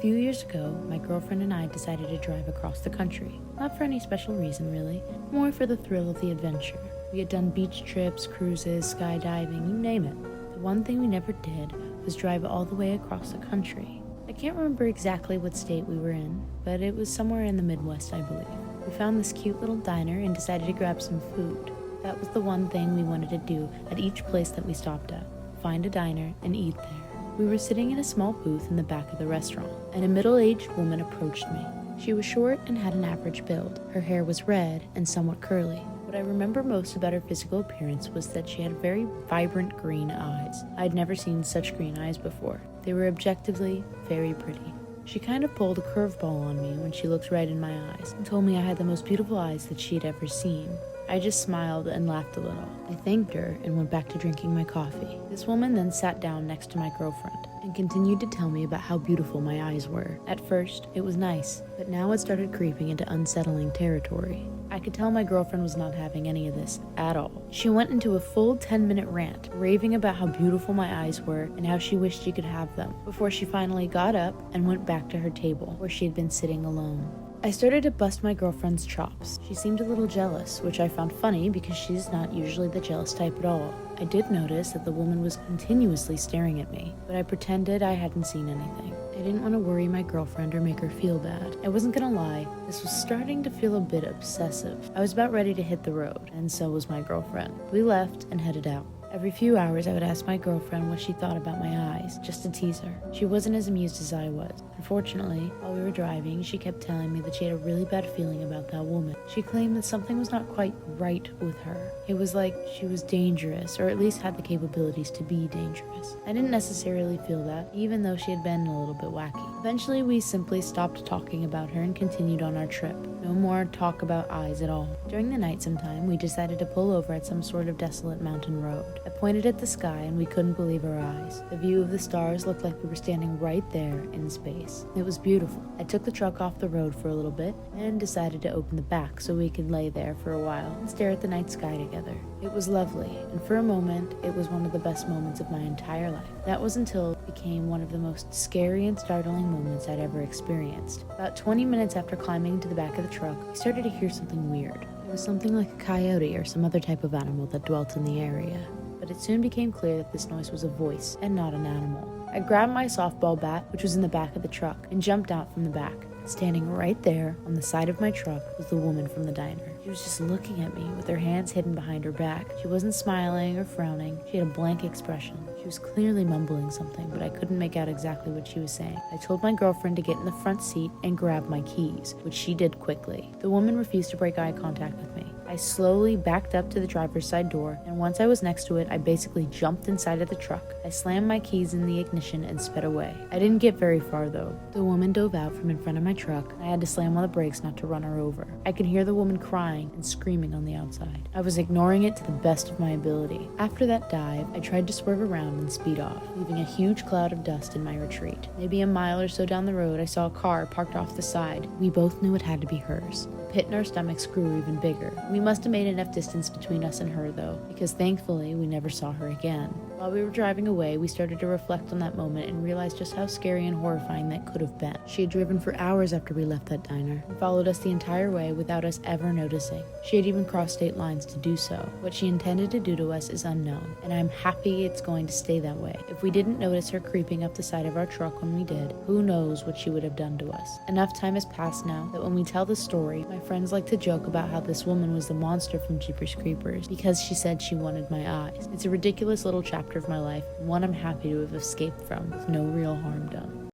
few years ago, my girlfriend and I decided to drive across the country. Not for any special reason, really. More for the thrill of the adventure. We had done beach trips, cruises, skydiving, you name it. The one thing we never did was drive all the way across the country. I can't remember exactly what state we were in, but it was somewhere in the Midwest, I believe. We found this cute little diner and decided to grab some food. That was the one thing we wanted to do at each place that we stopped at. Find a diner and eat there. We were sitting in a small booth in the back of the restaurant, and a middle-aged woman approached me. She was short and had an average build. Her hair was red and somewhat curly. What I remember most about her physical appearance was that she had very vibrant green eyes. I had never seen such green eyes before. They were objectively very pretty. She kind of pulled a curveball on me when she looked right in my eyes and told me I had the most beautiful eyes that she had ever seen. I just smiled and laughed a little. I thanked her and went back to drinking my coffee. This woman then sat down next to my girlfriend and continued to tell me about how beautiful my eyes were. At first, it was nice, but now it started creeping into unsettling territory. I could tell my girlfriend was not having any of this at all. She went into a full 10-minute rant, raving about how beautiful my eyes were and how she wished she could have them, before she finally got up and went back to her table, where she had been sitting alone. I started to bust my girlfriend's chops. She seemed a little jealous, which I found funny because she's not usually the jealous type at all. I did notice that the woman was continuously staring at me, but I pretended I hadn't seen anything. I didn't want to worry my girlfriend or make her feel bad. I wasn't gonna lie, this was starting to feel a bit obsessive. I was about ready to hit the road, and so was my girlfriend. We left and headed out. Every few hours, I would ask my girlfriend what she thought about my eyes, just to tease her. She wasn't as amused as I was. Unfortunately, while we were driving, she kept telling me that she had a really bad feeling about that woman. She claimed that something was not quite right with her. It was like she was dangerous, or at least had the capabilities to be dangerous. I didn't necessarily feel that, even though she had been a little bit wacky. Eventually, we simply stopped talking about her and continued on our trip. No more talk about eyes at all. During the night sometime, we decided to pull over at some sort of desolate mountain road. I pointed at the sky and we couldn't believe our eyes. The view of the stars looked like we were standing right there in space. It was beautiful. I took the truck off the road for a little bit and decided to open the back so we could lay there for a while and stare at the night sky together. It was lovely, and for a moment, it was one of the best moments of my entire life. That was until it became one of the most scary and startling moments I'd ever experienced. About 20 minutes after climbing to the back of the truck, we started to hear something weird. It was something like a coyote or some other type of animal that dwelt in the area. But it soon became clear that this noise was a voice and not an animal. I grabbed my softball bat, which was in the back of the truck, and jumped out from the back. Standing right there on the side of my truck was the woman from the diner. She was just looking at me with her hands hidden behind her back. She wasn't smiling or frowning. She had a blank expression. She was clearly mumbling something, but I couldn't make out exactly what she was saying. I told my girlfriend to get in the front seat and grab my keys, which she did quickly. The woman refused to break eye contact with me. I slowly backed up to the driver's side door, and once I was next to it, I basically jumped inside of the truck. I slammed my keys in the ignition and sped away. I didn't get very far though. The woman dove out from in front of my truck, and I had to slam on the brakes not to run her over. I could hear the woman crying and screaming on the outside. I was ignoring it to the best of my ability. After that dive, I tried to swerve around and speed off, leaving a huge cloud of dust in my retreat. Maybe a mile or so down the road, I saw a car parked off the side. We both knew it had to be hers. The pit in our stomachs grew even bigger. We must have made enough distance between us and her though, because thankfully we never saw her again. While we were driving away, we started to reflect on that moment and realized just how scary and horrifying that could have been. She had driven for hours after we left that diner and followed us the entire way without us ever noticing. She had even crossed state lines to do so. What she intended to do to us is unknown, and I'm happy it's going to stay that way. If we didn't notice her creeping up the side of our truck when we did, who knows what she would have done to us. Enough time has passed now that when we tell the story, my friends like to joke about how this woman was the monster from Jeepers Creepers because she said she wanted my eyes. It's a ridiculous little chapter of my life, and one I'm happy to have escaped from with no real harm done.